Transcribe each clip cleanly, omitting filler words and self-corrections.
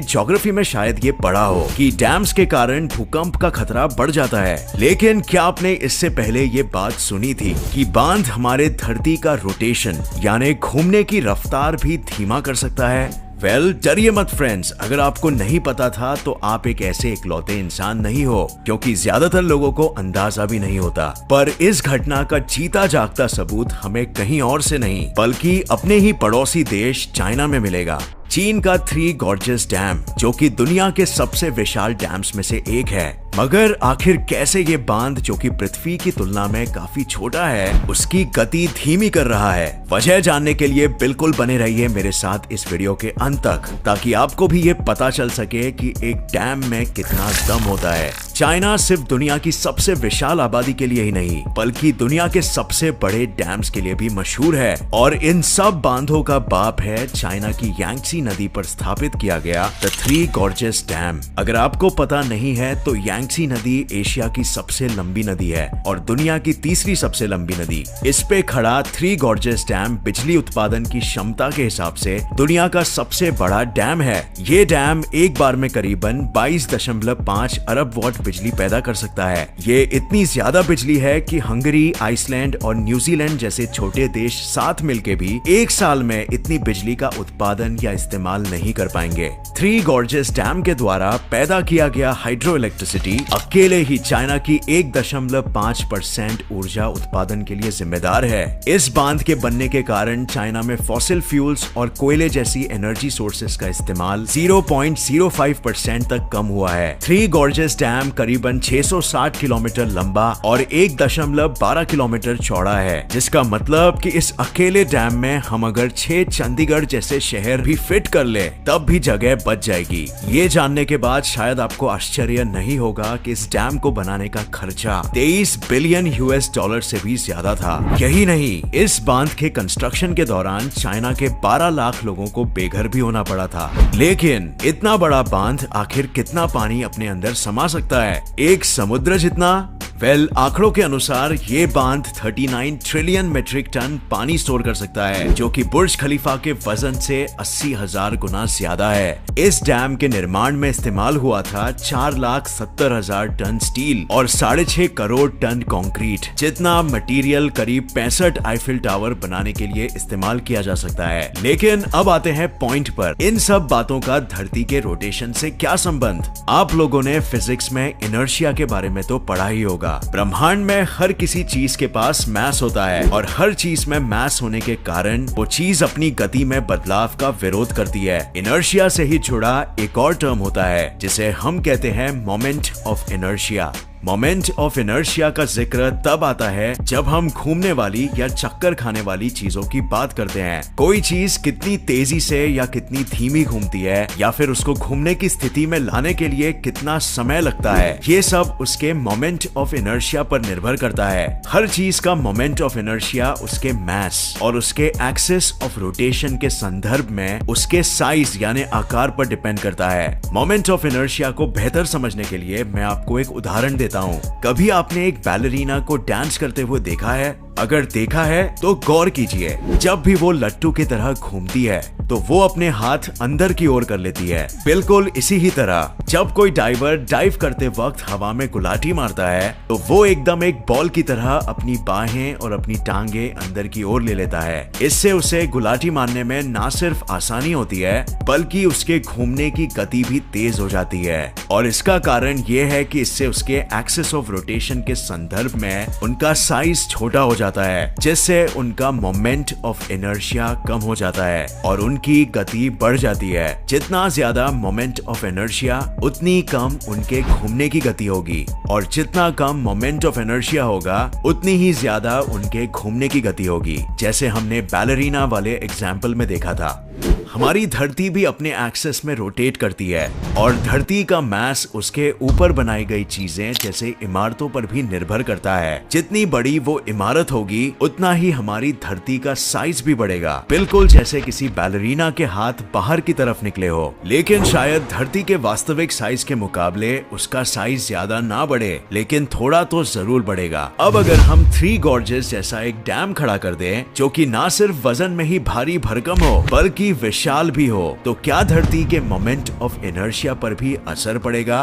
Geography में शायद ये पढ़ा हो कि डैम्स के कारण भूकंप का खतरा बढ़ जाता है। लेकिन क्या आपने इससे पहले ये बात सुनी थी कि बांध हमारे धरती का रोटेशन यानी घूमने की रफ्तार भी धीमा कर सकता है? डरिए मत फ्रेंड्स, अगर आपको नहीं पता था तो आप एक ऐसे इकलौते इंसान नहीं हो, क्योंकि ज्यादातर लोगों को अंदाजा भी नहीं होता। पर इस घटना का जीता जागता सबूत हमें कहीं और से नहीं बल्कि अपने ही पड़ोसी देश चाइना में मिलेगा। चीन का थ्री गॉर्जेस डैम, जो कि दुनिया के सबसे विशाल डैम्स में से एक है। मगर आखिर कैसे ये बांध, जो कि पृथ्वी की तुलना में काफी छोटा है, उसकी गति धीमी कर रहा है? वजह जानने के लिए बिल्कुल बने रहिए मेरे साथ इस वीडियो के अंत तक, ताकि आपको भी ये पता चल सके कि एक डैम में कितना दम होता है। चाइना सिर्फ दुनिया की सबसे विशाल आबादी के लिए ही नहीं बल्कि दुनिया के सबसे बड़े डैम्स के लिए भी मशहूर है, और इन सब बांधों का बाप है चाइना की यांगत्से नदी पर स्थापित किया गया द थ्री गॉर्जेस डैम। अगर आपको पता नहीं है तो यांगत्से नदी एशिया की सबसे लंबी नदी है और दुनिया की तीसरी सबसे लंबी नदी। इस पे खड़ा थ्री गॉर्जेस डैम बिजली उत्पादन की क्षमता के हिसाब से दुनिया का सबसे बड़ा डैम है। ये डैम एक बार में करीबन 22.5 अरब वॉट बिजली पैदा कर सकता है। ये इतनी ज्यादा बिजली है कि हंगरी, आइसलैंड और न्यूजीलैंड जैसे छोटे देश साथ मिलके भी एक साल में इतनी बिजली का उत्पादन या इस्तेमाल नहीं कर पाएंगे। थ्री गॉर्जेस डैम के द्वारा पैदा किया गया हाइड्रो इलेक्ट्रिसिटी अकेले ही चाइना की 1.5% ऊर्जा उत्पादन के लिए जिम्मेदार है। इस बांध के बनने के कारण चाइना में फॉसिल फ्यूल्स और कोयले जैसी एनर्जी सोर्सेस का इस्तेमाल 0.05% तक कम हुआ है। थ्री गॉर्जेस डैम करीबन 660 किलोमीटर लंबा और 1.12 किलोमीटर चौड़ा है, जिसका मतलब कि इस अकेले डैम में हम अगर 6 चंडीगढ़ जैसे शहर भी फिट कर ले तब भी जगह बच जाएगी। ये जानने के बाद शायद आपको आश्चर्य नहीं होगा कि इस डैम को बनाने का खर्चा 23 बिलियन US से भी ज्यादा था। यही नहीं, इस बांध के कंस्ट्रक्शन के दौरान चाइना के 12 लाख लोगों को बेघर भी होना पड़ा था। लेकिन इतना बड़ा बांध आखिर कितना पानी अपने अंदर समा सकता है? एक समुद्र जितना? आंकड़ों के अनुसार ये बांध 39 ट्रिलियन मीट्रिक टन पानी स्टोर कर सकता है, जो कि बुर्ज खलीफा के वजन से 80,000 गुना ज्यादा है। इस डैम के निर्माण में इस्तेमाल हुआ था 4,70,000 टन स्टील और 6.5 करोड़ टन कंक्रीट, जितना मटेरियल करीब 65 आईफिल टावर बनाने के लिए इस्तेमाल किया जा सकता है। लेकिन अब आते हैं पॉइंट पर। इन सब बातों का धरती के रोटेशन से क्या संबंध? आप लोगों ने फिजिक्स में इनर्शिया के बारे में तो पढ़ा ही होगा। ब्रह्मांड में हर किसी चीज के पास मास होता है और हर चीज में मास होने के कारण वो चीज अपनी गति में बदलाव का विरोध करती है। इनर्शिया से ही जुड़ा एक और टर्म होता है जिसे हम कहते हैं moment of inertia. Moment of inertia का जिक्र तब आता है जब हम घूमने वाली या चक्कर खाने वाली चीजों की बात करते हैं। कोई चीज कितनी तेजी से या कितनी धीमी घूमती है या फिर उसको घूमने की स्थिति में लाने के लिए कितना समय लगता है, ये सब उसके मोमेंट ऑफ इनर्शिया पर निर्भर करता है। हर चीज का मोमेंट ऑफ इनर्शिया उसके मास और उसके एक्सिस ऑफ रोटेशन के संदर्भ में उसके साइज यानी आकार पर डिपेंड करता है। मोमेंट ऑफ इनर्शिया को बेहतर समझने के लिए मैं आपको एक उदाहरण देता हूँ। कभी आपने एक बैलरीना को डांस करते हुए देखा है? अगर देखा है तो गौर कीजिए, जब भी वो लट्टू की तरह घूमती है तो वो अपने हाथ अंदर की ओर कर लेती है। बिल्कुल इसी ही तरह जब कोई डाइवर डाइव करते वक्त हवा में गुलाटी मारता है तो वो एकदम एक बॉल की तरह अपनी बाहें और अपनी टांगे अंदर की ओर ले लेता है। इससे उसे गुलाटी मारने में ना सिर्फ आसानी होती है बल्कि उसके घूमने की गति भी तेज हो जाती है, और इसका कारण ये है कि इससे उसके एक्सिस ऑफ रोटेशन के संदर्भ में उनका साइज छोटा हो जाता है, जिससे उनका मोमेंट ऑफ इनर्शिया कम हो जाता है और उनकी गति बढ़ जाती है। जितना ज्यादा मोमेंट ऑफ इनर्शिया उतनी कम उनके घूमने की गति होगी, और जितना कम मोमेंट ऑफ इनर्शिया होगा उतनी ही ज्यादा उनके घूमने की गति होगी, जैसे हमने बैलरीना वाले एग्जाम्पल में देखा था। हमारी धरती भी अपने एक्सेस में रोटेट करती है और धरती का मास उसके ऊपर बनाई गई चीजें जैसे इमारतों पर भी निर्भर करता है। जितनी बड़ी वो इमारत होगी उतना ही हमारी धरती का साइज भी बढ़ेगा, बिल्कुल जैसे किसी बैलरीना के हाथ बाहर की तरफ निकले हो। लेकिन शायद धरती के वास्तविक साइज के मुकाबले उसका साइज ज्यादा ना बढ़े, लेकिन थोड़ा तो जरूर बढ़ेगा। अब अगर हम थ्री गॉर्जेस जैसा एक डैम खड़ा कर दें जो कि ना सिर्फ वजन में ही भारी भरकम हो बल्कि धरती विशाल भी हो तो क्या धरती के मोमेंट ऑफ इनर्शिया पर भी असर पड़ेगा?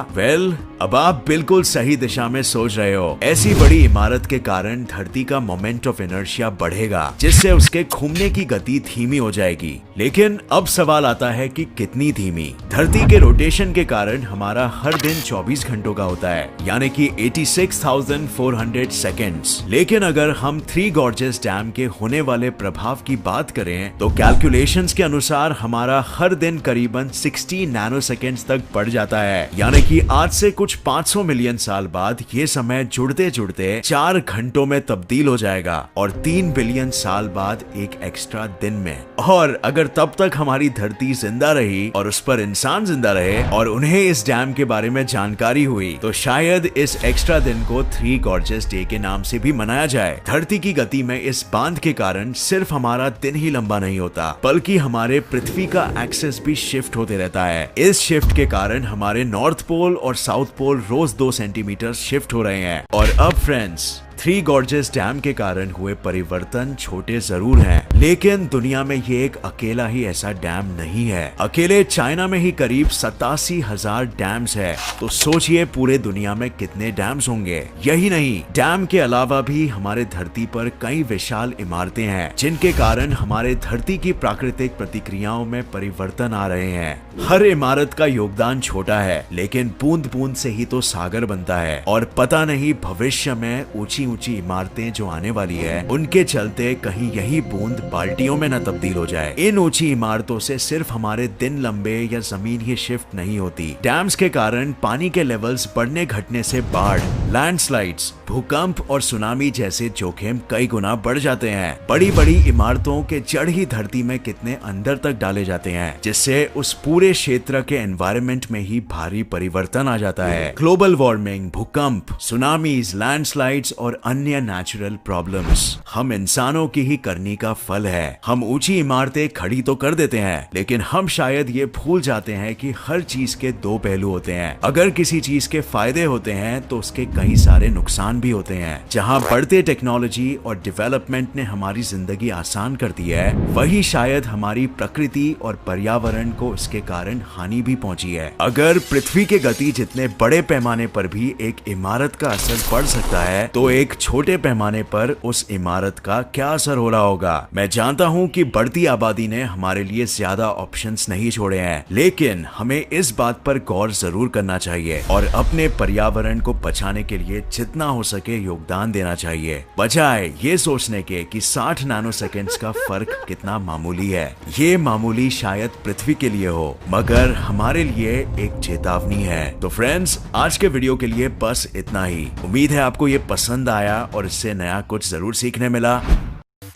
अब आप बिल्कुल सही दिशा में सोच रहे हो। ऐसी बड़ी इमारत के कारण धरती का मोमेंट ऑफ इनर्शिया बढ़ेगा, जिससे उसके घूमने की गति धीमी हो जाएगी। लेकिन अब सवाल आता है कि कितनी धीमी? धरती के रोटेशन के कारण हमारा हर दिन 24 घंटों का होता है, यानी कि 86,400 सेकेंड्स। लेकिन अगर हम थ्री गॉर्जेस डैम के होने वाले प्रभाव की बात करें तो कैलकुलेशंस के अनुसार हमारा हर दिन करीबन 60 नैनो सेकेंड्स तक बढ़ जाता है, यानी कि आज से कुछ 500 मिलियन साल बाद ये समय जुड़ते जुड़ते 4 घंटों में तब्दील हो जाएगा और 3 बिलियन साल बाद एक एक्स्ट्रा दिन में। और अगर तब तक हमारी धरती जिंदा रही और उस पर इंसान जिंदा रहे और उन्हें इस डैम के बारे में जानकारी हुई तो शायद इस एक्स्ट्रा दिन को थ्री गॉर्जेस डे के नाम से भी मनाया जाए। धरती की गति में इस बांध के कारण सिर्फ हमारा दिन ही लंबा नहीं होता, बल्कि हमारे पृथ्वी का एक्सेस भी शिफ्ट होते रहता है। इस शिफ्ट के कारण हमारे नॉर्थ पोल और साउथ पोल रोज 2 सेंटीमीटर शिफ्ट हो रहे हैं। और अब फ्रेंड्स, थ्री गॉर्जेस डैम के कारण हुए परिवर्तन छोटे जरूर हैं, लेकिन दुनिया में ये एक अकेला ही ऐसा डैम नहीं है। अकेले चाइना में ही करीब 87,000 डैम्स है, तो सोचिए पूरे दुनिया में कितने डैम्स होंगे। यही नहीं, डैम के अलावा भी हमारे धरती पर कई विशाल इमारतें हैं, जिनके कारण हमारे धरती की प्राकृतिक प्रतिक्रियाओं में परिवर्तन आ रहे हैं। हर इमारत का योगदान छोटा है, लेकिन बूंद बूंद से ही तो सागर बनता है। और पता नहीं भविष्य में ऊंची इमारतें जो आने वाली है, उनके चलते कहीं यही बूंद बाल्टियों में न तब्दील हो जाए। इन ऊंची इमारतों से सिर्फ हमारे दिन लंबे या जमीन ही शिफ्ट नहीं होती। डैम्स के कारण पानी के लेवल्स बढ़ने घटने से बाढ़, लैंडस्लाइड्स, भूकंप और सुनामी जैसे जोखिम कई गुना बढ़ जाते हैं। बड़ी बड़ी इमारतों के जड़ ही धरती में कितने अंदर तक डाले जाते हैं, जिससे उस पूरे क्षेत्र के एनवायरनमेंट में ही भारी परिवर्तन आ जाता है। ग्लोबल वार्मिंग, भूकंप, सुनामीज, लैंडस्लाइड्स और अन्य नेचुरल प्रॉब्लम्स हम इंसानों की ही करनी का फल है। हम ऊंची इमारतें खड़ी तो कर देते हैं, लेकिन हम शायद ये भूल जाते हैं कि हर चीज के दो पहलू होते हैं। अगर किसी चीज के फायदे होते हैं तो उसके कई सारे नुकसान भी होते हैं। जहां बढ़ते टेक्नोलॉजी और डेवलपमेंट ने हमारी जिंदगी आसान कर दी है, वही शायद हमारी प्रकृति और पर्यावरण को इसके कारण हानि भी पहुंची है। अगर पृथ्वी के गति जितने बड़े पैमाने पर भी एक इमारत का असर पड़ सकता है, तो एक छोटे पैमाने पर उस इमारत का क्या असर हो रहा होगा। मैं जानता हूं कि बढ़ती आबादी ने हमारे लिए ज्यादा ऑप्शंस नहीं छोड़े हैं, लेकिन हमें इस बात पर गौर जरूर करना चाहिए और अपने पर्यावरण को बचाने के लिए जितना हो सके योगदान देना चाहिए, बजाय ये सोचने के कि 60 नैनो सेकेंड्स का फर्क कितना मामूली है। ये मामूली शायद पृथ्वी के लिए हो, मगर हमारे लिए एक चेतावनी है। तो फ्रेंड्स, आज के वीडियो के लिए बस इतना ही। उम्मीद है आपको ये पसंद आया और इससे नया कुछ जरूर सीखने मिला।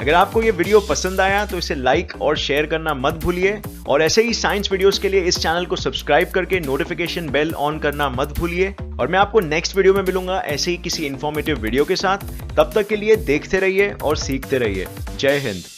अगर आपको ये वीडियो पसंद आया तो इसे लाइक और शेयर करना मत भूलिए, और ऐसे ही साइंस वीडियोस के लिए इस चैनल को सब्सक्राइब करके नोटिफिकेशन बेल ऑन करना मत भूलिए। और मैं आपको नेक्स्ट वीडियो में मिलूंगा ऐसे ही किसी इंफॉर्मेटिव वीडियो के साथ। तब तक के लिए देखते रहिए और सीखते रहिए। जय हिंद।